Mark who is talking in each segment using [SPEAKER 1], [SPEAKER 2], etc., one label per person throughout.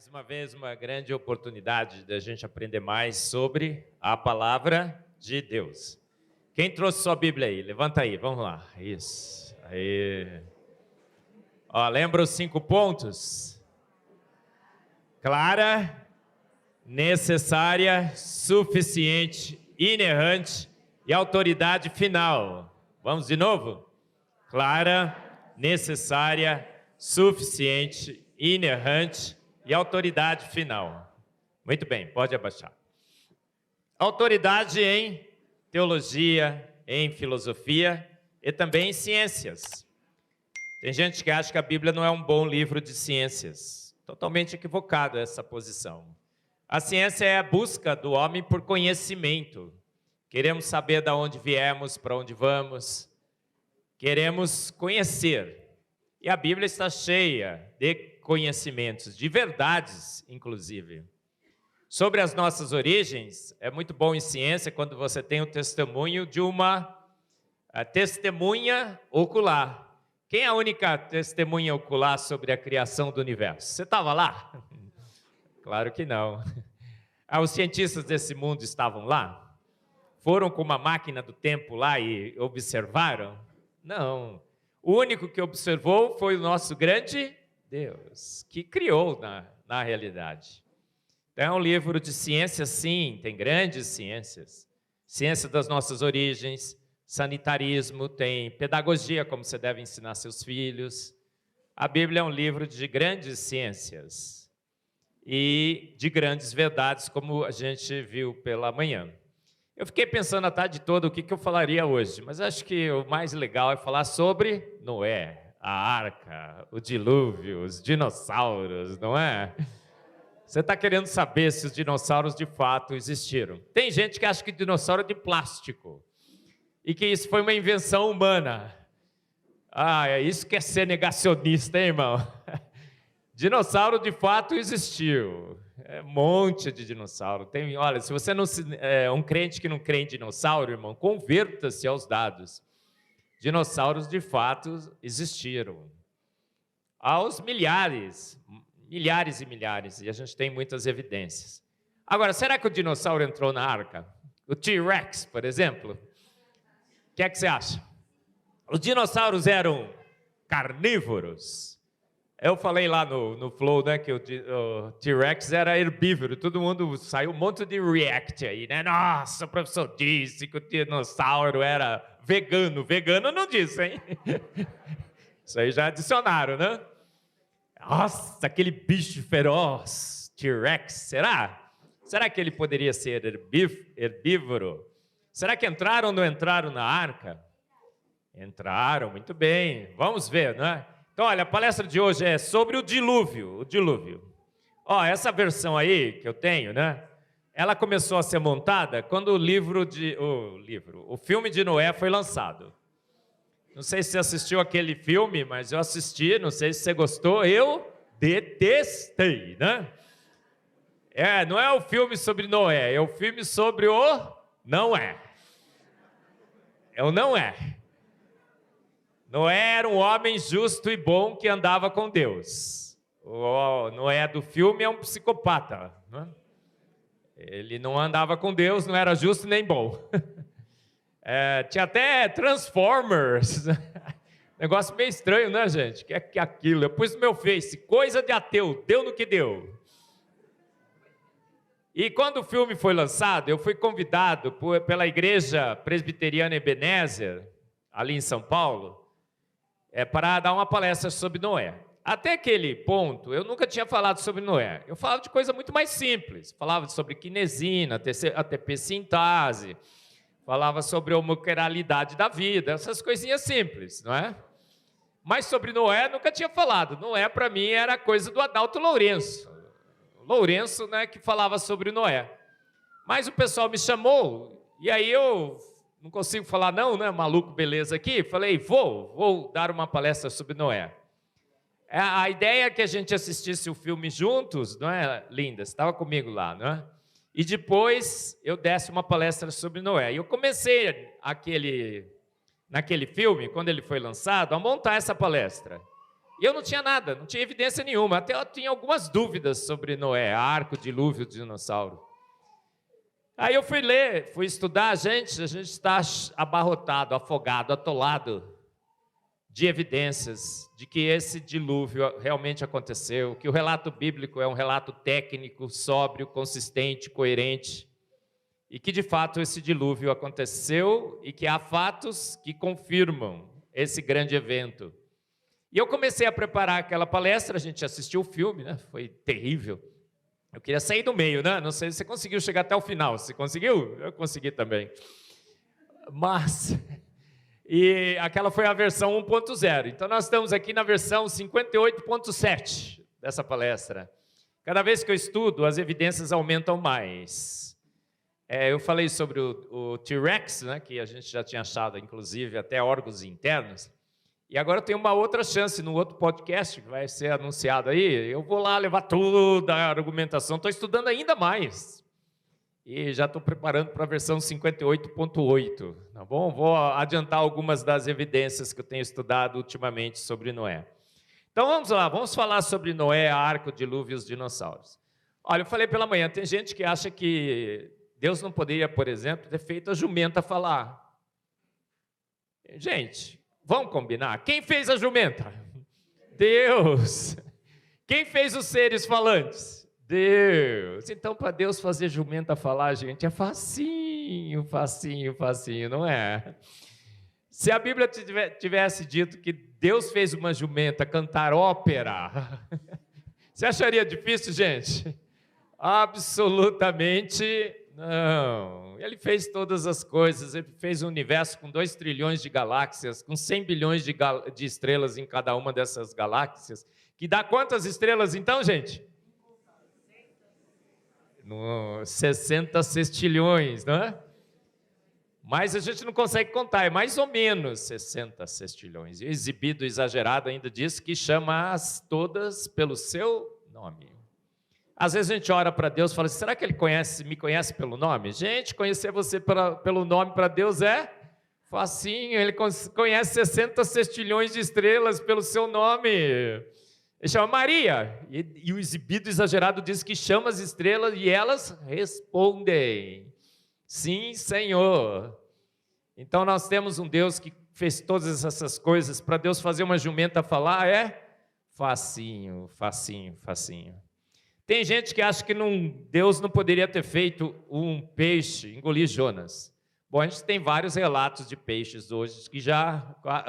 [SPEAKER 1] Mais uma vez, uma grande oportunidade da gente aprender mais sobre a palavra de Deus. Quem trouxe sua Bíblia aí? Levanta aí, vamos lá. Isso. Aí. Ó, lembra os 5 pontos? Clara, necessária, suficiente, inerrante e autoridade final. Vamos de novo? Clara, necessária, suficiente, inerrante e autoridade final. Muito bem, pode abaixar. Autoridade em teologia, em filosofia e também em ciências. Tem gente que acha que a Bíblia não é um bom livro de ciências. Totalmente equivocado essa posição. A ciência é a busca do homem por conhecimento. Queremos saber de onde viemos, para onde vamos. Queremos conhecer. E a Bíblia está cheia de conhecimentos, de verdades, inclusive. Sobre as nossas origens, é muito bom em ciência quando você tem o testemunho de uma testemunha ocular. Quem é a única testemunha ocular sobre a criação do universo? Você estava lá? Claro que não. Os cientistas desse mundo estavam lá? Foram com uma máquina do tempo lá e observaram? Não. O único que observou foi o nosso grande Deus, que criou na realidade. Então, é um livro de ciência, sim, tem grandes ciências. Ciência das nossas origens, sanitarismo, tem pedagogia, como você deve ensinar seus filhos. A Bíblia é um livro de grandes ciências e de grandes verdades, como a gente viu pela manhã. Eu fiquei pensando a tarde toda o que eu falaria hoje, mas acho que o mais legal é falar sobre Noé, a arca, o dilúvio, os dinossauros, não é? Você está querendo saber se os dinossauros de fato existiram. Tem gente que acha que dinossauro é de plástico e que isso foi uma invenção humana. É isso que é ser negacionista, hein, irmão? Dinossauro de fato existiu. É um monte de dinossauro. Olha, se você não é um crente que não crê em dinossauro, irmão, converta-se aos dados. Dinossauros de fato existiram. Aos milhares e milhares, e a gente tem muitas evidências. Agora, será que o dinossauro entrou na arca? O T-Rex, por exemplo? O que é que você acha? Os dinossauros eram carnívoros? Eu falei lá no Flow, né, que o T-Rex era herbívoro. Todo mundo saiu um monte de react aí, né? Nossa, o professor disse que o dinossauro era vegano. Vegano não disse, hein? Isso aí já adicionaram, né? Nossa, aquele bicho feroz, T-Rex, será? Será que ele poderia ser herbívoro? Será que entraram ou não entraram na arca? Entraram, muito bem. Vamos ver, né? Então, olha, a palestra de hoje é sobre o dilúvio. O dilúvio. Ó, essa versão aí que eu tenho, né? Ela começou a ser montada quando o filme de Noé foi lançado. Não sei se você assistiu aquele filme, mas eu assisti, não sei se você gostou. Eu detestei, né? Não é o filme sobre Noé, é o filme sobre o não é. É o não é. Noé era um homem justo e bom que andava com Deus. O Noé do filme é um psicopata. Né? Ele não andava com Deus, não era justo nem bom. Tinha até Transformers. Negócio meio estranho, né, gente? Que é aquilo? Eu pus no meu Face, coisa de ateu, deu no que deu. E quando o filme foi lançado, eu fui convidado pela Igreja Presbiteriana Ebenezer, ali em São Paulo, para dar uma palestra sobre Noé. Até aquele ponto, eu nunca tinha falado sobre Noé. Eu falava de coisa muito mais simples. Falava sobre quinesina, ATP sintase, falava sobre a homoqueralidade da vida, essas coisinhas simples, não é? Mas sobre Noé, nunca tinha falado. Noé, para mim, era coisa do Adalto Lourenço. Lourenço, né, que falava sobre Noé. Mas o pessoal me chamou, e aí eu não consigo falar não, né, maluco, beleza aqui. Falei, vou dar uma palestra sobre Noé. A ideia é que a gente assistisse o filme juntos, não é, Linda? Você estava comigo lá, não é? E depois eu desse uma palestra sobre Noé. E eu comecei naquele filme, quando ele foi lançado, a montar essa palestra. E eu não tinha nada, não tinha evidência nenhuma. Até eu tinha algumas dúvidas sobre Noé, arco, dilúvio, dinossauro. Aí eu fui ler, fui estudar, a gente está abarrotado, afogado, atolado de evidências de que esse dilúvio realmente aconteceu, que o relato bíblico é um relato técnico, sóbrio, consistente, coerente, e que de fato esse dilúvio aconteceu e que há fatos que confirmam esse grande evento. E eu comecei a preparar aquela palestra, a gente assistiu o filme, né? Foi terrível. Eu queria sair do meio, né? Não sei se você conseguiu chegar até o final. Você conseguiu? Eu consegui também. Mas... E aquela foi a versão 1.0. Então, nós estamos aqui na versão 58.7 dessa palestra. Cada vez que eu estudo, as evidências aumentam mais. Eu falei sobre o T-Rex, né, que a gente já tinha achado, inclusive, até órgãos internos. E agora eu tenho uma outra chance no outro podcast que vai ser anunciado aí. Eu vou lá levar toda a argumentação. Estou estudando ainda mais. E já estou preparando para a versão 58.8, tá bom? Vou adiantar algumas das evidências que eu tenho estudado ultimamente sobre Noé. Então vamos lá, vamos falar sobre Noé, arco, dilúvio e os dinossauros. Olha, eu falei pela manhã, tem gente que acha que Deus não poderia, por exemplo, ter feito a jumenta falar. Gente, vamos combinar? Quem fez a jumenta? Deus. Quem fez os seres falantes? Deus. Então, para Deus fazer jumenta falar, gente, é facinho, facinho, facinho, não é? Se a Bíblia tivesse dito que Deus fez uma jumenta cantar ópera, você acharia difícil, gente? Absolutamente não. Ele fez todas as coisas, ele fez um universo com 2 trilhões de galáxias, com 100 bilhões de estrelas em cada uma dessas galáxias, que dá quantas estrelas então, gente? 60 sextilhões, não é? Mas a gente não consegue contar, é mais ou menos 60 sextilhões. E o exibido exagerado ainda diz que chama-as todas pelo seu nome. Às vezes a gente ora para Deus e fala assim, será que Ele me conhece pelo nome? Gente, conhecer você pelo nome para Deus é facinho, Ele conhece 60 sextilhões de estrelas pelo seu nome. Ele chama Maria, e o exibido exagerado diz que chama as estrelas e elas respondem, sim, Senhor. Então nós temos um Deus que fez todas essas coisas, para Deus fazer uma jumenta falar é facinho, facinho, facinho. Tem gente que acha que Deus não poderia ter feito um peixe engolir Jonas. Bom, a gente tem vários relatos de peixes hoje, que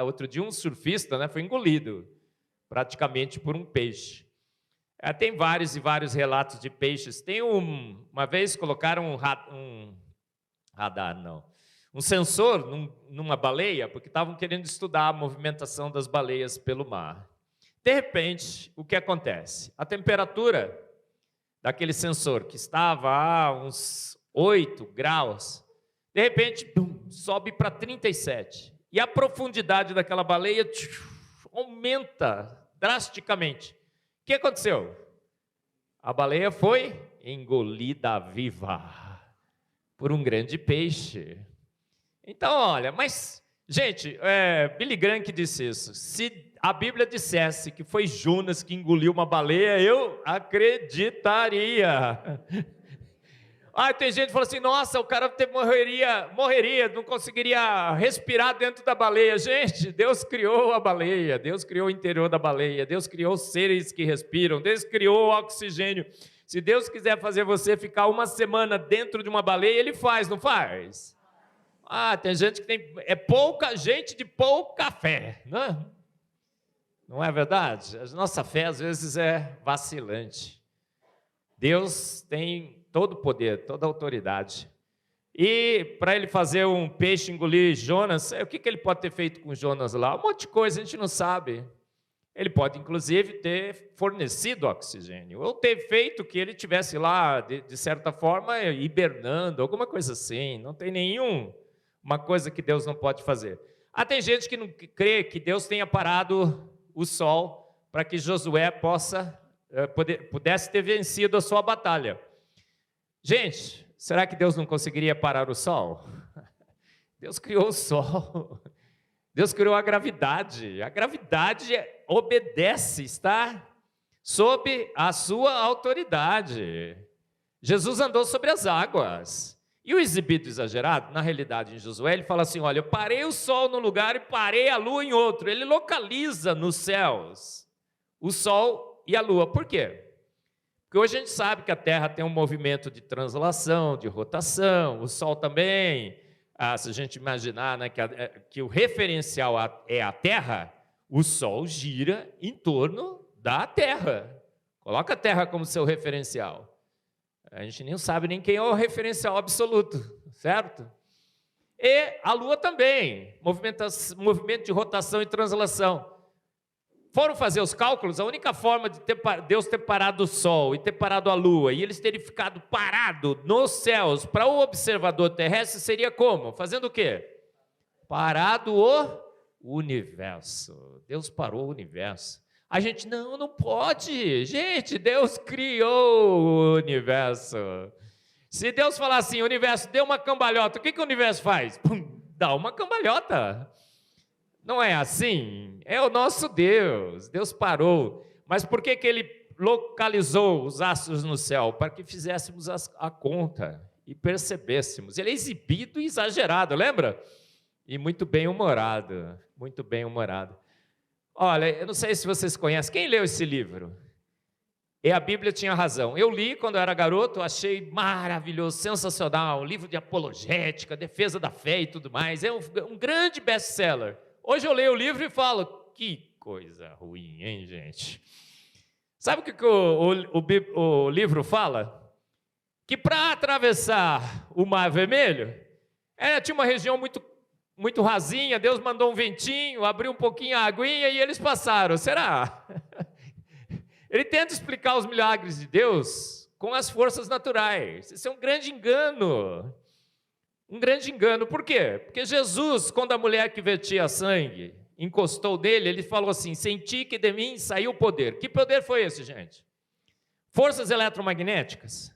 [SPEAKER 1] outro dia um surfista, né, foi engolido praticamente por um peixe. Tem vários e vários relatos de peixes. Tem uma vez colocaram um sensor numa baleia, porque estavam querendo estudar a movimentação das baleias pelo mar. De repente, o que acontece? A temperatura daquele sensor, que estava a uns 8 graus, de repente, sobe para 37. E a profundidade daquela baleia aumenta drasticamente. O que aconteceu? A baleia foi engolida viva por um grande peixe. Então, olha, mas, gente, Billy Graham que disse isso. Se a Bíblia dissesse que foi Jonas que engoliu uma baleia, eu acreditaria. Tem gente que fala assim, nossa, o cara morreria, não conseguiria respirar dentro da baleia. Gente, Deus criou a baleia, Deus criou o interior da baleia, Deus criou os seres que respiram, Deus criou o oxigênio. Se Deus quiser fazer você ficar uma semana dentro de uma baleia, Ele faz, não faz? Tem gente que é pouca gente de pouca fé, né? Não é verdade? A nossa fé às vezes é vacilante. Deus tem todo o poder, toda a autoridade. E para Ele fazer um peixe engolir Jonas, o que Ele pode ter feito com Jonas lá? Um monte de coisa, a gente não sabe. Ele pode, inclusive, ter fornecido oxigênio, ou ter feito que ele estivesse lá, de certa forma, hibernando, alguma coisa assim. Não tem nenhuma coisa que Deus não pode fazer. Tem gente que não crê que Deus tenha parado o sol para que Josué pudesse ter vencido a sua batalha. Gente, será que Deus não conseguiria parar o sol? Deus criou o sol. Deus criou a gravidade obedece, está sob a sua autoridade. Jesus andou sobre as águas. E o exibido exagerado, na realidade, em Josué, ele fala assim, olha, eu parei o sol num lugar e parei a lua em outro. Ele localiza nos céus o sol e a lua. Por quê? Porque hoje a gente sabe que a Terra tem um movimento de translação, de rotação, o sol também. Se a gente imaginar, né, que o referencial é a Terra, o sol gira em torno da Terra. Coloca a Terra como seu referencial. A gente nem sabe nem quem é o referencial absoluto, certo? E a Lua também, movimento de rotação e translação. Foram fazer os cálculos, a única forma de Deus ter parado o Sol e ter parado a Lua, e eles terem ficado parados nos céus para o observador terrestre, seria como? Fazendo o quê? Parado o universo. Deus parou o universo. A gente, não pode. Gente, Deus criou o universo. Se Deus falar assim, o universo deu uma cambalhota, o que o universo faz? Pum, dá uma cambalhota. Não é assim? É o nosso Deus. Deus parou. Mas por que Ele localizou os astros no céu? Para que fizéssemos a conta e percebêssemos. Ele é exibido e exagerado, lembra? E muito bem-humorado. Muito bem-humorado. Olha, eu não sei se vocês conhecem. Quem leu esse livro? E a Bíblia tinha razão. Eu li quando eu era garoto, achei maravilhoso, sensacional. Um livro de apologética, defesa da fé e tudo mais. É um grande best-seller. Hoje eu leio o livro e falo, que coisa ruim, hein, gente? Sabe o que o livro fala? Que para atravessar o Mar Vermelho, tinha uma região muito rasinha, Deus mandou um ventinho, abriu um pouquinho a aguinha e eles passaram. Será? Ele tenta explicar os milagres de Deus com as forças naturais. Isso é um grande engano. Um grande engano. Por quê? Porque Jesus, quando a mulher que vertia sangue encostou nele, ele falou assim, senti que de mim saiu o poder. Que poder foi esse, gente? Forças eletromagnéticas?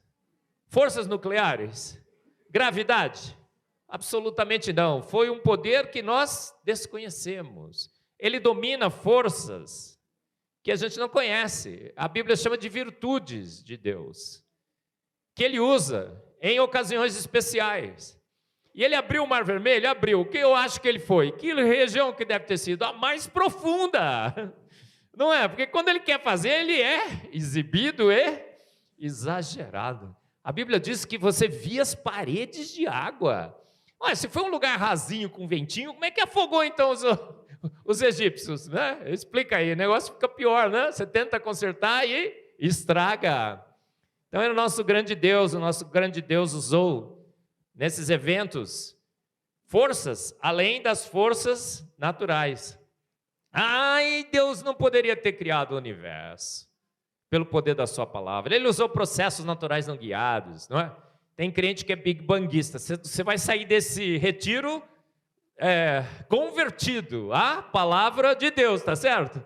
[SPEAKER 1] Forças nucleares? Gravidade? Absolutamente não. Foi um poder que nós desconhecemos. Ele domina forças que a gente não conhece. A Bíblia chama de virtudes de Deus, que Ele usa em ocasiões especiais. E Ele abriu o Mar Vermelho? Abriu. O que eu acho que Ele foi? Que região que deve ter sido? A mais profunda. Não é? Porque quando Ele quer fazer, Ele é exibido e exagerado. A Bíblia diz que você via as paredes de água. Olha, se foi um lugar rasinho com ventinho, como é que afogou então os egípcios, né? Explica aí, o negócio fica pior, né? Você tenta consertar e estraga. Então era o nosso grande Deus usou nesses eventos forças além das forças naturais. E Deus não poderia ter criado o universo pelo poder da sua palavra. Ele usou processos naturais não guiados, não é? Tem crente que é big banguista. Você vai sair desse retiro convertido à palavra de Deus, tá certo?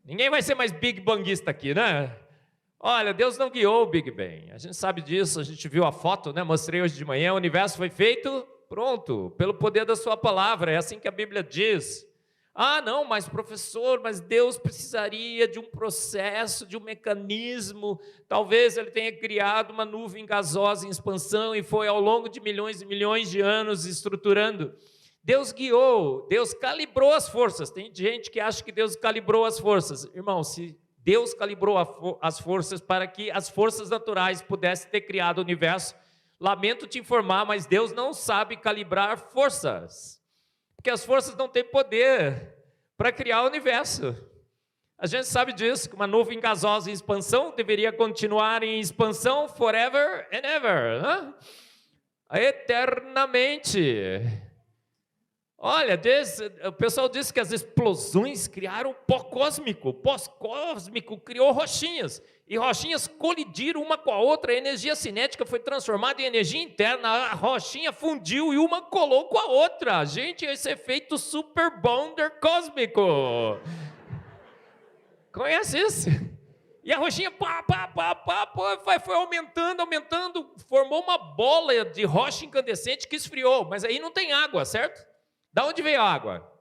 [SPEAKER 1] Ninguém vai ser mais big banguista aqui, né? Olha, Deus não guiou o Big Bang. A gente sabe disso, a gente viu a foto, né? Mostrei hoje de manhã, o universo foi feito, pronto, pelo poder da sua palavra. É assim que a Bíblia diz. Não, mas professor, mas Deus precisaria de um processo, de um mecanismo. Talvez Ele tenha criado uma nuvem gasosa em expansão e foi ao longo de milhões e milhões de anos estruturando. Deus guiou, Deus calibrou as forças. Tem gente que acha que Deus calibrou as forças. Irmão, se Deus calibrou as forças para que as forças naturais pudessem ter criado o universo, lamento te informar, mas Deus não sabe calibrar forças. Porque as forças não têm poder para criar o universo. A gente sabe disso, que uma nuvem gasosa em expansão deveria continuar em expansão forever and ever, né? Eternamente. Olha, o pessoal diz que as explosões criaram pó cósmico. Pó cósmico criou rochinhas. E rochinhas colidiram uma com a outra. A energia cinética foi transformada em energia interna. A rochinha fundiu e uma colou com a outra. Gente, esse efeito super bonder cósmico. Conhece isso? E a rochinha foi aumentando. Formou uma bola de rocha incandescente que esfriou. Mas aí não tem água, certo? Da onde veio a água?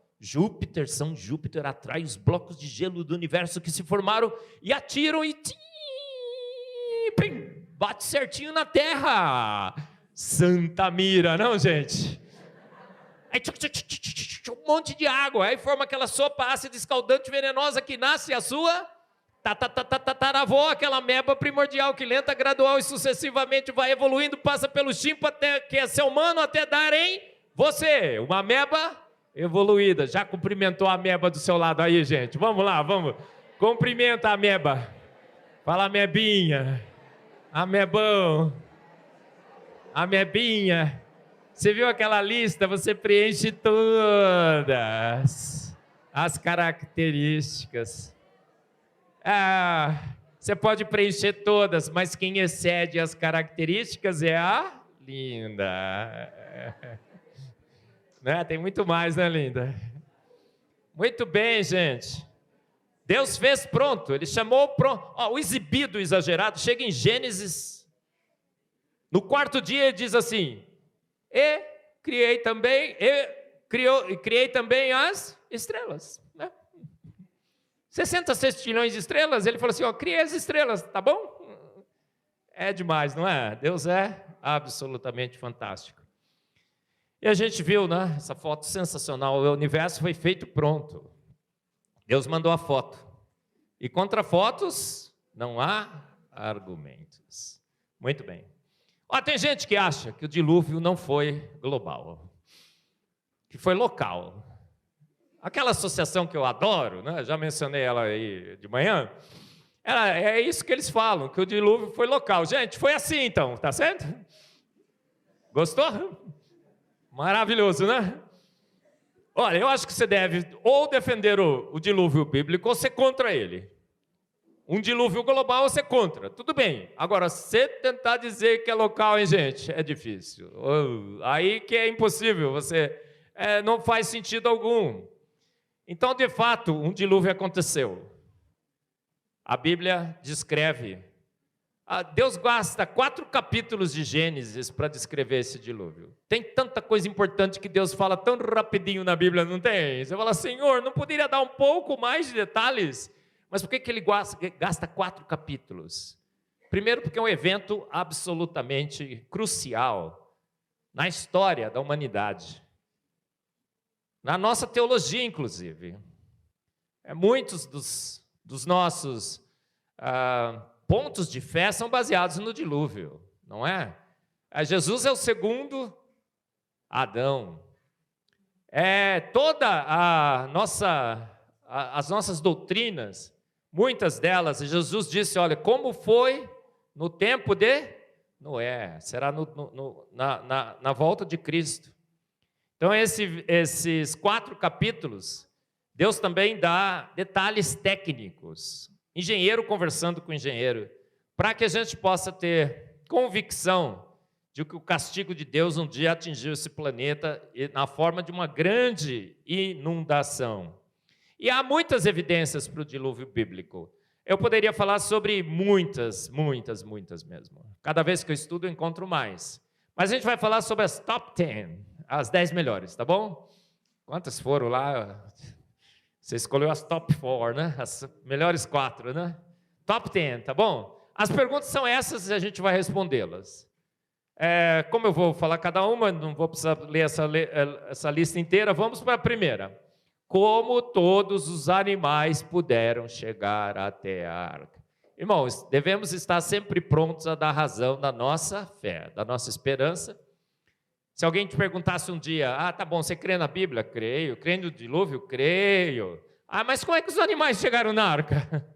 [SPEAKER 1] São Júpiter atrai os blocos de gelo do universo que se formaram e atiram e bate certinho na Terra. Santa mira, não, gente? Aí um monte de água, aí forma aquela sopa ácida, escaldante, venenosa que nasce a sua tataravó, aquela ameba primordial que lenta, gradual e sucessivamente vai evoluindo, passa pelo chimpo até que é ser humano, até dar em você, uma ameba evoluída. Já cumprimentou a ameba do seu lado aí, gente? Vamos lá, vamos. Cumprimenta a ameba. Fala, amebinha. Amebão. Amebinha. Você viu aquela lista? Você preenche todas as características. Você pode preencher todas, mas quem excede as características é a linda. Né? Tem muito mais, né, linda? Muito bem, gente. Deus fez pronto, Ele chamou pronto. O exibido exagerado chega em Gênesis. No quarto dia ele diz assim: e criei também as estrelas. Né? 60 sextilhões de estrelas, ele falou assim, criei as estrelas, tá bom? É demais, não é? Deus é absolutamente fantástico. E a gente viu, né, essa foto sensacional, o universo foi feito pronto. Deus mandou a foto. E contra fotos, não há argumentos. Muito bem. Tem gente que acha que o dilúvio não foi global, que foi local. Aquela associação que eu adoro, né? Já mencionei ela aí de manhã, é isso que eles falam, que o dilúvio foi local. Gente, foi assim então, tá certo? Gostou? Maravilhoso, né? Olha, eu acho que você deve ou defender o dilúvio bíblico ou ser contra ele. Um dilúvio global ou ser contra, tudo bem. Agora, você tentar dizer que é local, hein, gente? É difícil. Aí que é impossível, não faz sentido algum. Então, de fato, um dilúvio aconteceu. A Bíblia descreve. Deus gasta 4 capítulos de Gênesis para descrever esse dilúvio. Tem tanta coisa importante que Deus fala tão rapidinho na Bíblia, não tem? Você fala, Senhor, não poderia dar um pouco mais de detalhes? Mas por que ele gasta 4 capítulos? Primeiro, porque é um evento absolutamente crucial na história da humanidade. Na nossa teologia, inclusive. Muitos dos nossos pontos de fé são baseados no dilúvio, não é? Jesus é o segundo Adão. As nossas doutrinas, muitas delas, Jesus disse, olha, como foi no tempo de Noé, será na volta de Cristo. Então, esses 4 capítulos, Deus também dá detalhes técnicos, engenheiro conversando com engenheiro, para que a gente possa ter convicção de que o castigo de Deus um dia atingiu esse planeta na forma de uma grande inundação. E há muitas evidências para o dilúvio bíblico. Eu poderia falar sobre muitas mesmo. Cada vez que eu estudo, eu encontro mais. Mas a gente vai falar sobre as top 10. As 10 melhores, tá bom? Quantas foram lá? Você escolheu as top 4, né? As melhores 4, né? Top 10, tá bom? As perguntas são essas e a gente vai respondê-las. Como eu vou falar cada uma, não vou precisar ler essa lista inteira, vamos para a primeira. Como todos os animais puderam chegar até a arca? Irmãos, devemos estar sempre prontos a dar razão da nossa fé, da nossa esperança. Se alguém te perguntasse um dia, tá bom, você crê na Bíblia? Creio. Crê no dilúvio? Creio. Mas como é que os animais chegaram na arca?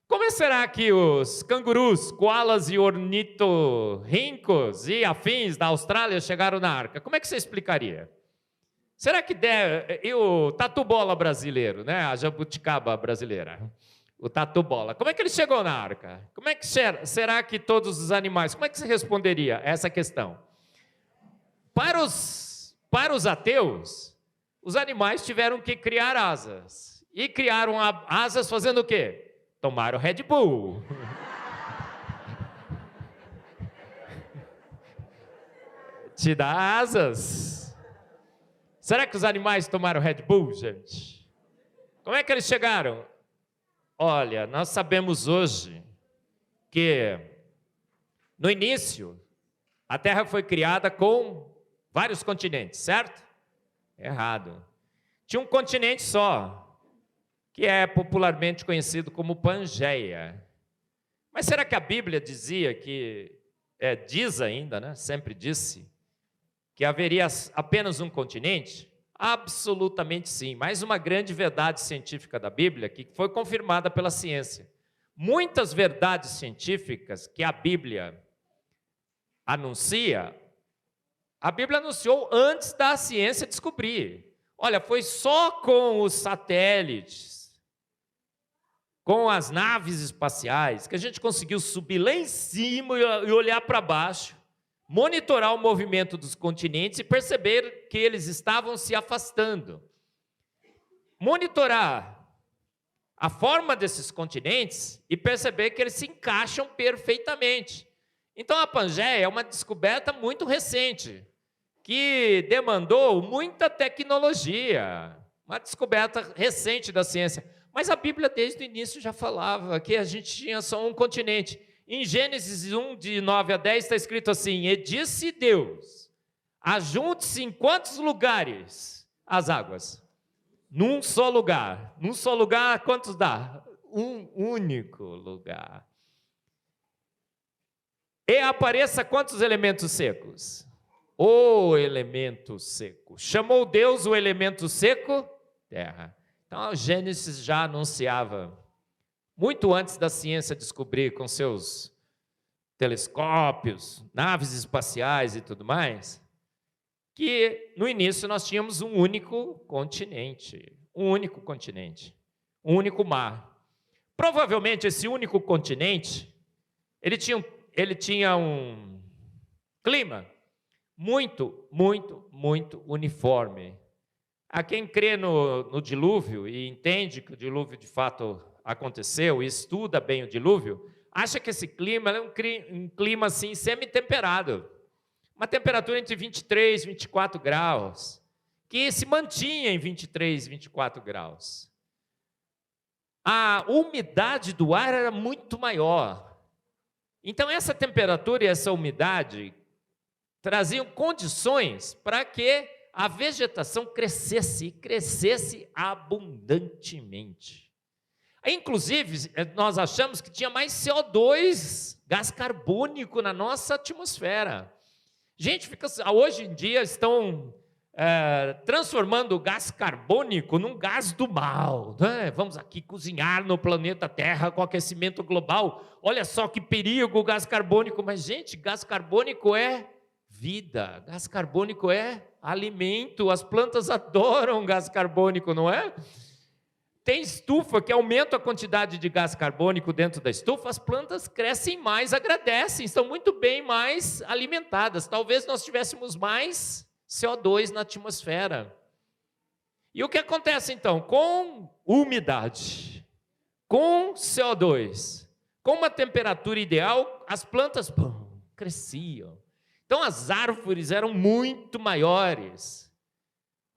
[SPEAKER 1] Como será que os cangurus, koalas e ornitorrincos e afins da Austrália chegaram na arca? Como é que você explicaria? Será que e o tatu-bola brasileiro, né? A jabuticaba brasileira, o tatu-bola, como é que ele chegou na arca? Como é que será que todos os animais, como é que você responderia a essa questão? Para os ateus, os animais tiveram que criar asas. E criaram asas fazendo o quê? Tomaram Red Bull. Te dá asas. Será que os animais tomaram Red Bull, gente? Como é que eles chegaram? Olha, nós sabemos hoje que no início a Terra foi criada com vários continentes, certo? Errado. Tinha um continente só, que é popularmente conhecido como Pangeia. Mas será que a Bíblia dizia que, diz ainda, né? Sempre disse, que haveria apenas um continente? Absolutamente sim. Mais uma grande verdade científica da Bíblia que foi confirmada pela ciência. Muitas verdades científicas que a Bíblia anuncia, a Bíblia anunciou antes da ciência descobrir. Olha, foi só com os satélites, com as naves espaciais, que a gente conseguiu subir lá em cima e olhar para baixo, monitorar o movimento dos continentes e perceber que eles estavam se afastando. Monitorar a forma desses continentes e perceber que eles se encaixam perfeitamente. Então, a Pangeia é uma descoberta muito recente, que demandou muita tecnologia, uma descoberta recente da ciência. Mas a Bíblia, desde o início, já falava que a gente tinha só um continente. Em Gênesis 1, de 9 a 10, está escrito assim: E disse Deus, ajunte-se em quantos lugares as águas? Num só lugar. Num só lugar, quantos dá? Um único lugar. E apareça quantos elementos secos? O elemento seco. Chamou Deus o elemento seco? Terra. Então, Gênesis já anunciava, muito antes da ciência descobrir com seus telescópios, naves espaciais e tudo mais, que no início nós tínhamos um único continente, um único mar. Provavelmente esse único continente, ele tinha um clima muito uniforme. A quem crê no dilúvio e entende que o dilúvio de fato aconteceu e estuda bem o dilúvio, acha que esse clima é um clima assim semi-temperado. Uma temperatura entre 23 e 24 graus, que se mantinha em 23 e 24 graus. A umidade do ar era muito maior. Então, essa temperatura e essa umidade traziam condições para que a vegetação crescesse abundantemente. Inclusive, nós achamos que tinha mais CO2, gás carbônico, na nossa atmosfera. Gente, hoje em dia estão transformando o gás carbônico num gás do mal, né? Vamos aqui cozinhar no planeta Terra com aquecimento global. Olha só que perigo o gás carbônico. Mas, gente, gás carbônico é vida, gás carbônico é alimento. As plantas adoram gás carbônico, não é? Tem estufa que aumenta a quantidade de gás carbônico dentro da estufa, as plantas crescem mais, agradecem, estão muito bem mais alimentadas. Talvez nós tivéssemos mais CO2 na atmosfera. E o que acontece então? Com umidade, com CO2, com uma temperatura ideal, as plantas cresciam. Então as árvores eram muito maiores.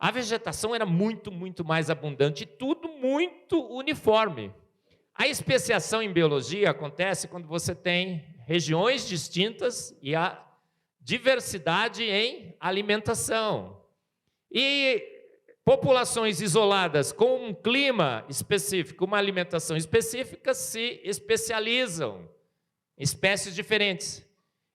[SPEAKER 1] A vegetação era muito mais abundante e tudo muito uniforme. A especiação em biologia acontece quando você tem regiões distintas e a diversidade em alimentação. E populações isoladas com um clima específico, uma alimentação específica, se especializam em espécies diferentes.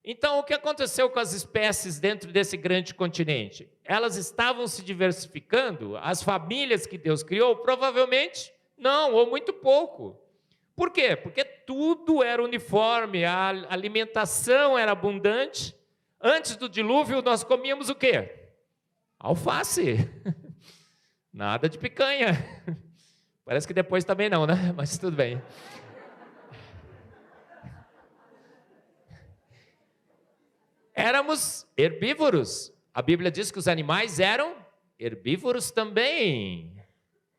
[SPEAKER 1] Então, o que aconteceu com as espécies dentro desse grande continente? Elas estavam se diversificando? As famílias que Deus criou? Provavelmente não, ou muito pouco. Por quê? Porque tudo era uniforme, a alimentação era abundante. Antes do dilúvio, nós comíamos o quê? Alface. Nada de picanha. Parece que depois também não, né? Mas tudo bem. Éramos herbívoros. A Bíblia diz que os animais eram herbívoros também.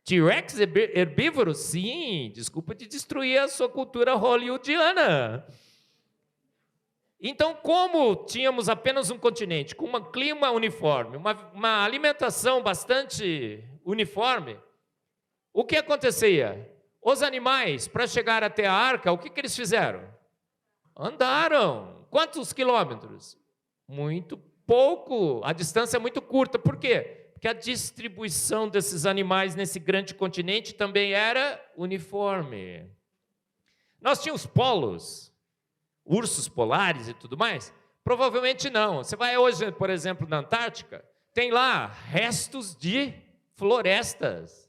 [SPEAKER 1] T-Rex herbívoro? Sim, desculpa de destruir a sua cultura hollywoodiana. Então, como tínhamos apenas um continente com um clima uniforme, uma alimentação bastante uniforme, o que acontecia? Os animais, para chegar até a arca, o que eles fizeram? Andaram. Quantos quilômetros? Muito pouco. A distância é muito curta. Por quê? Porque a distribuição desses animais nesse grande continente também era uniforme. Nós tínhamos polos, ursos polares e tudo mais? Provavelmente não. Você vai hoje, por exemplo, na Antártica, tem lá restos de florestas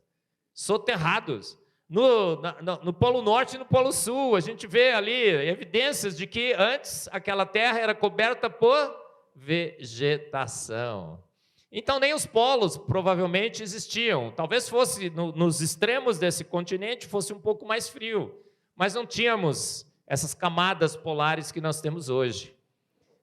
[SPEAKER 1] soterrados. No Polo Norte e no Polo Sul, a gente vê ali evidências de que antes aquela terra era coberta por vegetação. Então nem os polos provavelmente existiam. Talvez fosse nos extremos desse continente fosse um pouco mais frio, mas não tínhamos essas camadas polares que nós temos hoje.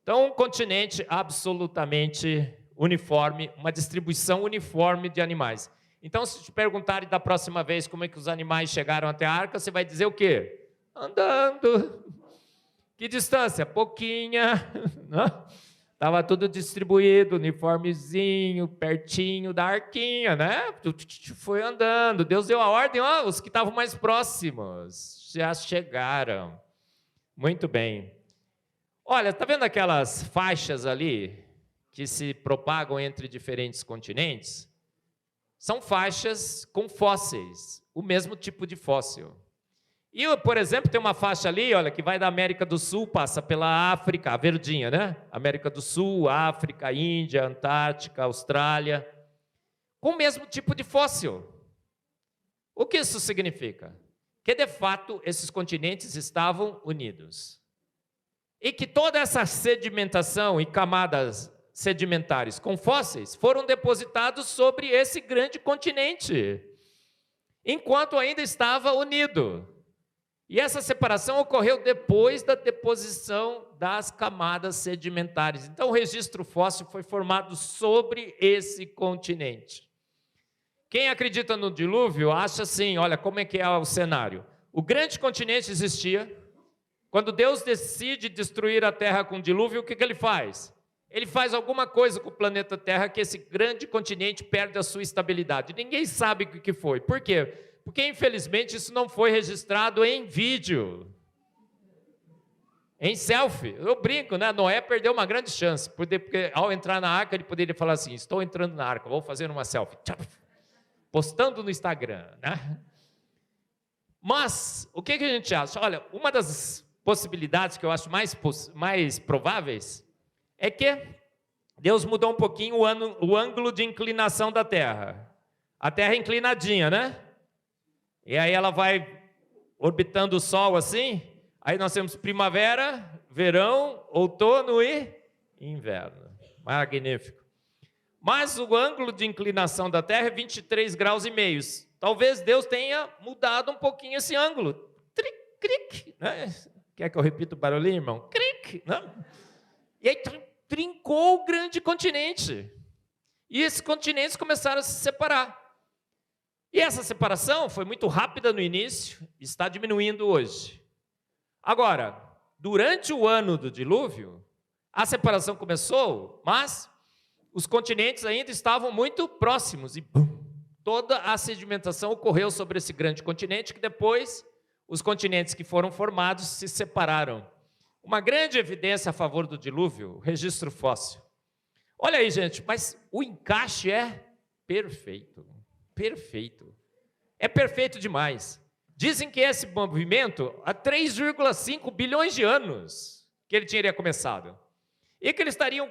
[SPEAKER 1] Então um continente absolutamente uniforme, uma distribuição uniforme de animais. Então, se te perguntarem da próxima vez como é que os animais chegaram até a arca, você vai dizer o quê? Andando. Que distância? Pouquinha. Estava tudo distribuído, uniformezinho, pertinho da arquinha, né? Foi andando. Deus deu a ordem, os que estavam mais próximos já chegaram. Muito bem. Olha, está vendo aquelas faixas ali que se propagam entre diferentes continentes? São faixas com fósseis, o mesmo tipo de fóssil. E, por exemplo, tem uma faixa ali, olha, que vai da América do Sul, passa pela África, a verdinha, né? América do Sul, África, Índia, Antártica, Austrália, com o mesmo tipo de fóssil. O que isso significa? Que, de fato, esses continentes estavam unidos. E que toda essa sedimentação e camadas sedimentares com fósseis foram depositados sobre esse grande continente, enquanto ainda estava unido. E essa separação ocorreu depois da deposição das camadas sedimentares. Então o registro fóssil foi formado sobre esse continente. Quem acredita no dilúvio acha assim, olha como é que é o cenário. O grande continente existia. Quando Deus decide destruir a terra com o dilúvio, o que ele faz? Ele faz alguma coisa com o planeta Terra que esse grande continente perde a sua estabilidade. Ninguém sabe o que foi. Por quê? Porque, infelizmente, isso não foi registrado em vídeo. Em selfie. Eu brinco, né? Noé perdeu uma grande chance. Porque ao entrar na arca, ele poderia falar assim, estou entrando na arca, vou fazer uma selfie. Postando no Instagram, né? Mas, o que a gente acha? Olha, uma das possibilidades que eu acho mais prováveis é que Deus mudou um pouquinho o ângulo de inclinação da Terra. A Terra é inclinadinha, né? E aí ela vai orbitando o Sol assim. Aí nós temos primavera, verão, outono e inverno. Magnífico. Mas o ângulo de inclinação da Terra é 23 graus e meio. Talvez Deus tenha mudado um pouquinho esse ângulo. Tric, cric, né? Quer que eu repita o barulhinho, irmão? Cric, né? E aí trincou o grande continente. E esses continentes começaram a se separar. E essa separação foi muito rápida no início, está diminuindo hoje. Agora, durante o ano do dilúvio, a separação começou, mas os continentes ainda estavam muito próximos. E toda a sedimentação ocorreu sobre esse grande continente, que depois os continentes que foram formados se separaram. Uma grande evidência a favor do dilúvio, o registro fóssil. Olha aí, gente, mas o encaixe é perfeito. Perfeito. É perfeito demais. Dizem que esse movimento, há 3,5 bilhões de anos que ele teria começado. E que eles estariam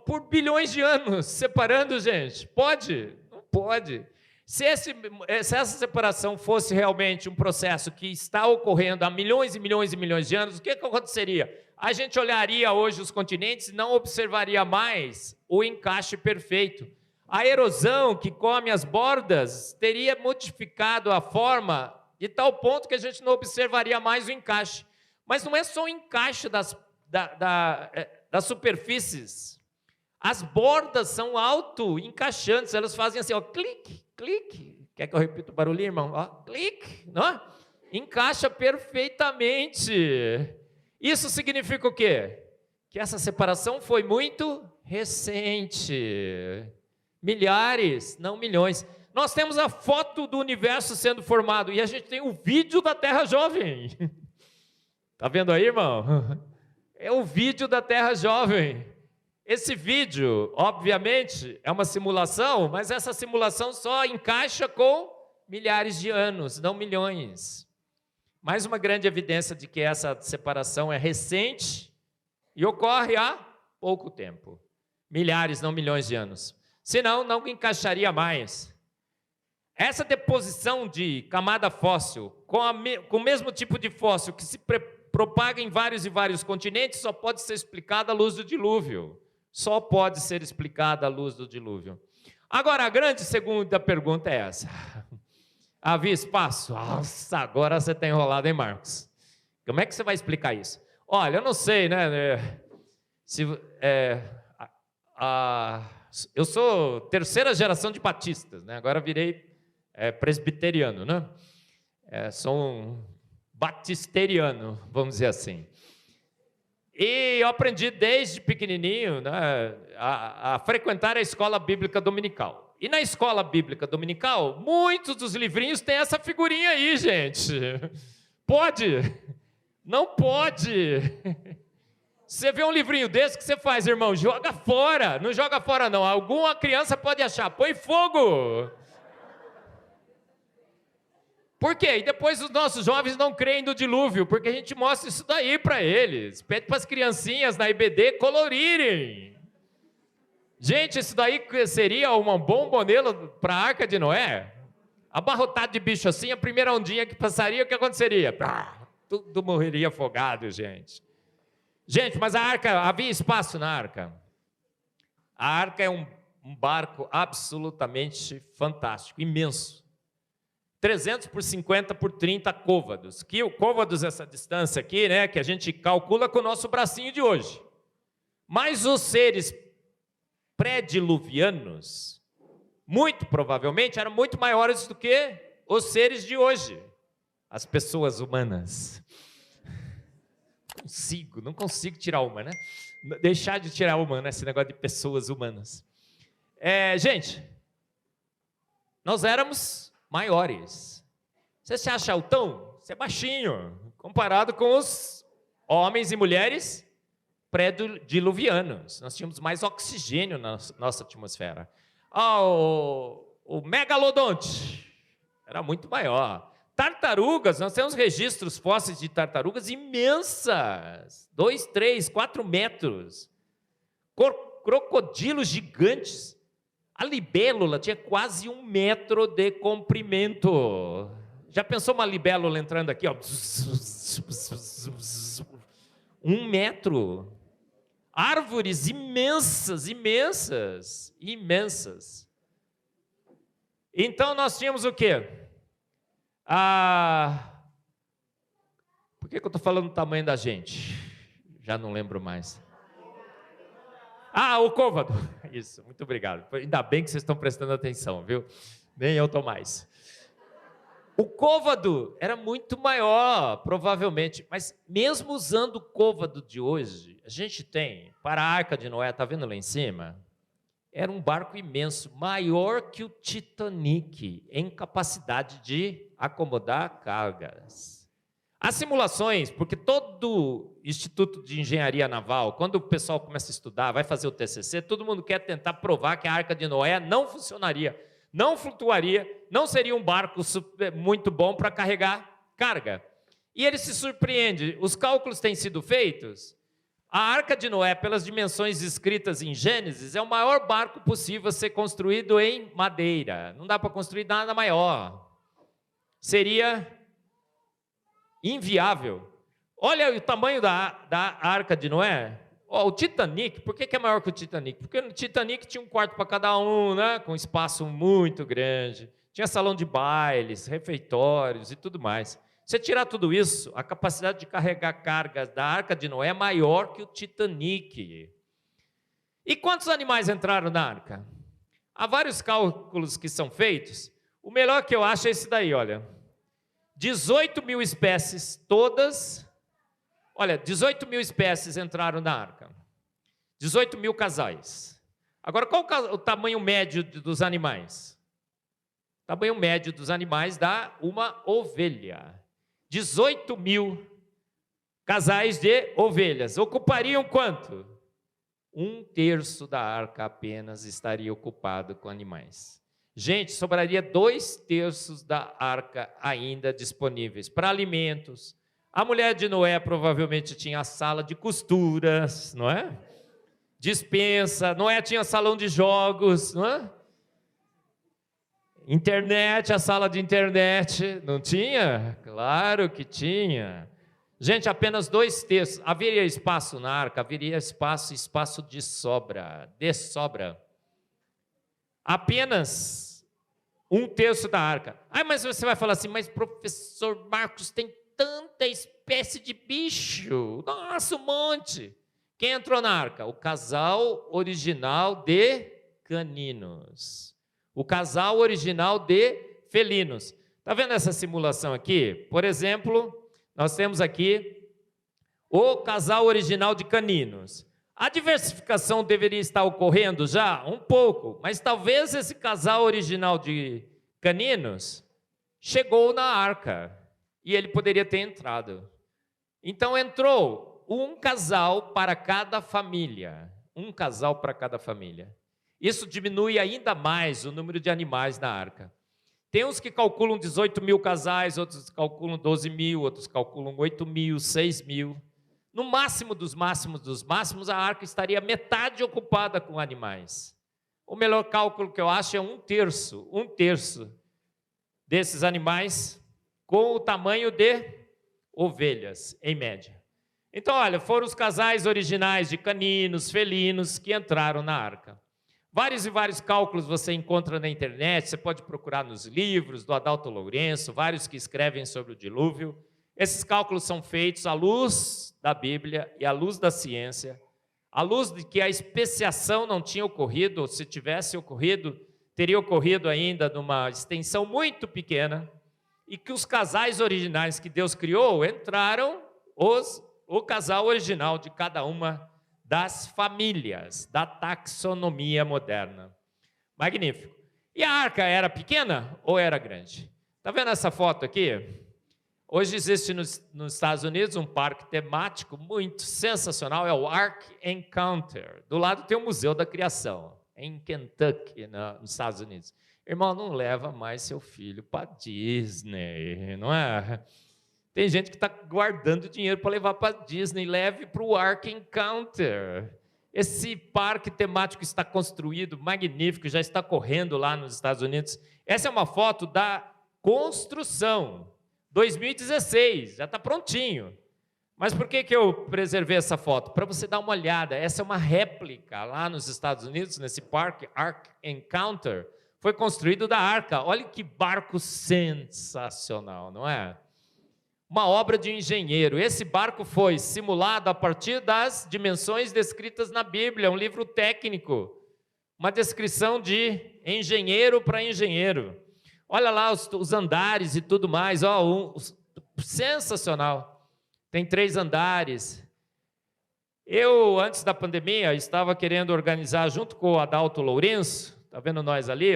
[SPEAKER 1] por bilhões de anos separando, gente. Pode? Não pode. Se essa separação fosse realmente um processo que está ocorrendo há milhões e milhões e milhões de anos, o que aconteceria? A gente olharia hoje os continentes e não observaria mais o encaixe perfeito. A erosão que come as bordas teria modificado a forma de tal ponto que a gente não observaria mais o encaixe. Mas não é só o encaixe das superfícies. As bordas são auto-encaixantes, elas fazem assim, ó, clique, clique. Quer que eu repita o barulhinho, irmão? Ó, clique, não? Encaixa perfeitamente. Isso significa o quê? que essa separação foi muito recente. Milhares, não milhões. Nós temos a foto do universo sendo formado e a gente tem o vídeo da Terra jovem. Está vendo aí, irmão? É o vídeo da Terra jovem. Esse vídeo, obviamente, é uma simulação, mas essa simulação só encaixa com milhares de anos, não milhões. Mais uma grande evidência de que essa separação é recente e ocorre há pouco tempo. Milhares, não milhões de anos. Senão, não encaixaria mais. Essa deposição de camada fóssil com o mesmo tipo de fóssil que se propaga em vários e vários continentes só pode ser explicada à luz do dilúvio. Só pode ser explicada à luz do dilúvio. Agora, a grande segunda pergunta é essa. Havia espaço? Nossa, agora você está enrolado, hein, Marcos? Como é que você vai explicar isso? Olha, eu não sei, né? Eu sou terceira geração de batistas, né? Agora virei presbiteriano, né? Sou um batisteriano, vamos dizer assim. E eu aprendi desde pequenininho, né, a frequentar a escola bíblica dominical. E na escola bíblica dominical, muitos dos livrinhos têm essa figurinha aí, gente. Pode? Não pode. Você vê um livrinho desse, o que você faz, irmão? Joga fora. Não joga fora, não. Alguma criança pode achar. Põe fogo. Por quê? E depois os nossos jovens não creem no dilúvio, porque a gente mostra isso daí para eles. Pede para as criancinhas na IBD colorirem. Gente, isso daí seria um bom modelo para a Arca de Noé? Abarrotado de bicho assim, a primeira ondinha que passaria, o que aconteceria? Tudo morreria afogado, gente. Gente, mas a arca, havia espaço na arca. A arca é um barco absolutamente fantástico, imenso. 300 por 50 por 30 côvados. Que o côvados, essa distância aqui, né, que a gente calcula com o nosso bracinho de hoje. Mas os seres pré-diluvianos, muito provavelmente, eram muito maiores do que os seres de hoje. As pessoas humanas. Não consigo tirar uma, né? Deixar de tirar uma, né? Esse negócio de pessoas humanas. Gente, nós éramos maiores. Você se acha altão? Você é baixinho, comparado com os homens e mulheres pré-diluvianos. Nós tínhamos mais oxigênio na nossa atmosfera. O megalodonte era muito maior. Tartarugas, nós temos registros fósseis de tartarugas imensas, 2, 3, 4 metros. Crocodilos gigantes. A libélula tinha quase 1 metro de comprimento. Já pensou uma libélula entrando aqui, ó? 1 metro. Árvores imensas, imensas, imensas. Então nós tínhamos o quê? Por que eu estou falando do tamanho da gente? Já não lembro mais. O côvado. Isso, muito obrigado. Ainda bem que vocês estão prestando atenção, viu? Nem eu estou mais. O côvado era muito maior, provavelmente, mas mesmo usando o côvado de hoje, a gente tem, para a Arca de Noé, está vendo lá em cima? Era um barco imenso, maior que o Titanic, em capacidade de acomodar cargas. As simulações, porque todo Instituto de Engenharia Naval, quando o pessoal começa a estudar, vai fazer o TCC, todo mundo quer tentar provar que a Arca de Noé não funcionaria, não flutuaria, não seria um barco muito bom para carregar carga. E ele se surpreende, os cálculos têm sido feitos, a Arca de Noé, pelas dimensões escritas em Gênesis, é o maior barco possível a ser construído em madeira, não dá para construir nada maior, seria inviável. Olha o tamanho da Arca de Noé. O Titanic, por que é maior que o Titanic? Porque no Titanic tinha um quarto para cada um, né? Com espaço muito grande. Tinha salão de bailes, refeitórios e tudo mais. Se tirar tudo isso, a capacidade de carregar cargas da Arca de Noé é maior que o Titanic. E quantos animais entraram na Arca? Há vários cálculos que são feitos. O melhor que eu acho é esse daí, olha. 18 mil espécies todas, olha, 18 mil espécies entraram na arca. 18 mil casais. Agora, qual o tamanho médio dos animais? O tamanho médio dos animais dá uma ovelha. 18 mil casais de ovelhas. Ocupariam quanto? 1/3 da arca apenas estaria ocupado com animais. Gente, sobraria 2/3 da arca ainda disponíveis para alimentos. A mulher de Noé provavelmente tinha a sala de costuras, não é? Despensa. Noé tinha salão de jogos, não é? Internet, a sala de internet. Não tinha? Claro que tinha. Gente, apenas 2/3. Haveria espaço na arca? Haveria espaço de sobra. Apenas 1/3 da arca. Mas você vai falar assim, mas professor Marcos, tem tanta espécie de bicho. Nossa, um monte. Quem entrou na arca? O casal original de caninos. O casal original de felinos. Está vendo essa simulação aqui? Por exemplo, nós temos aqui o casal original de caninos. A diversificação deveria estar ocorrendo já? Um pouco, mas talvez esse casal original de caninos chegou na arca e ele poderia ter entrado. Então entrou um casal para cada família. Um casal para cada família. Isso diminui ainda mais o número de animais na arca. Tem uns que calculam 18 mil casais, outros calculam 12 mil, outros calculam 8 mil, 6 mil. No máximo dos máximos, a arca estaria metade ocupada com animais. O melhor cálculo que eu acho é 1/3 desses animais com o tamanho de ovelhas, em média. Então, olha, foram os casais originais de caninos, felinos, que entraram na arca. Vários e vários cálculos você encontra na internet, você pode procurar nos livros do Adalto Lourenço, vários que escrevem sobre o dilúvio. Esses cálculos são feitos à luz da Bíblia e à luz da ciência, à luz de que a especiação não tinha ocorrido, ou se tivesse ocorrido, teria ocorrido ainda numa extensão muito pequena, e que os casais originais que Deus criou entraram o casal original de cada uma das famílias, da taxonomia moderna. Magnífico. E a arca era pequena ou era grande? Está vendo essa foto aqui? Hoje existe nos Estados Unidos um parque temático muito sensacional, é o Ark Encounter. Do lado tem o Museu da Criação, em Kentucky, nos Estados Unidos. Irmão, não leva mais seu filho para Disney, não é? Tem gente que está guardando dinheiro para levar para Disney, leve para o Ark Encounter. Esse parque temático está construído, magnífico, já está correndo lá nos Estados Unidos. Essa é uma foto da construção, 2016, já está prontinho. Mas por que eu preservei essa foto? Para você dar uma olhada, essa é uma réplica lá nos Estados Unidos, nesse parque, Ark Encounter, foi construído da arca. Olha que barco sensacional, não é? Uma obra de engenheiro. Esse barco foi simulado a partir das dimensões descritas na Bíblia, um livro técnico, uma descrição de engenheiro para engenheiro. Olha lá os andares e tudo mais, sensacional. Tem 3 andares. Eu, antes da pandemia, estava querendo organizar, junto com o Adalto Lourenço, está vendo nós ali,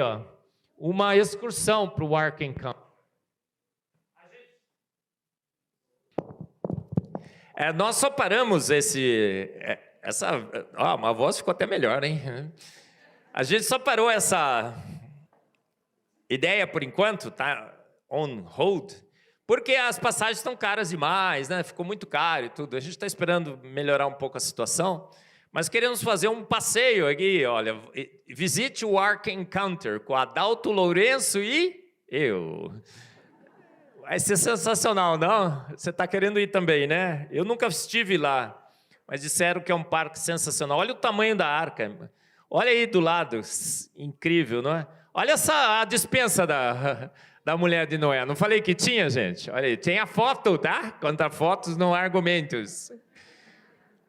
[SPEAKER 1] uma excursão para o Ark Encounter. Nós só paramos a voz ficou até melhor, hein? A gente só parou essa ideia por enquanto, tá on hold, porque as passagens estão caras demais, né? Ficou muito caro e tudo. A gente está esperando melhorar um pouco a situação, mas queremos fazer um passeio aqui, olha, visite o Ark Encounter com Adalto Lourenço e eu. Vai ser sensacional, não? Você está querendo ir também, né? Eu nunca estive lá, mas disseram que é um parque sensacional. Olha o tamanho da arca. Olha aí do lado, incrível, não é? Olha a despensa da mulher de Noé. Não falei que tinha, gente? Olha aí, tem a foto, tá? Contra fotos, não há argumentos.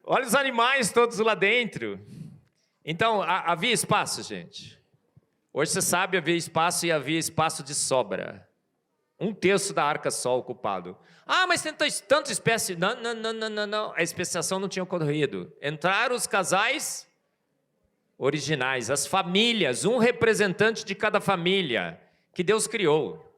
[SPEAKER 1] Olha os animais todos lá dentro. Então, havia espaço, gente. Hoje você sabe, havia espaço e havia espaço de sobra. Um terço da arca só ocupado. Ah, mas tem tantas espécies. Não. A especiação não tinha ocorrido. Entraram os casais originais, as famílias, um representante de cada família que Deus criou.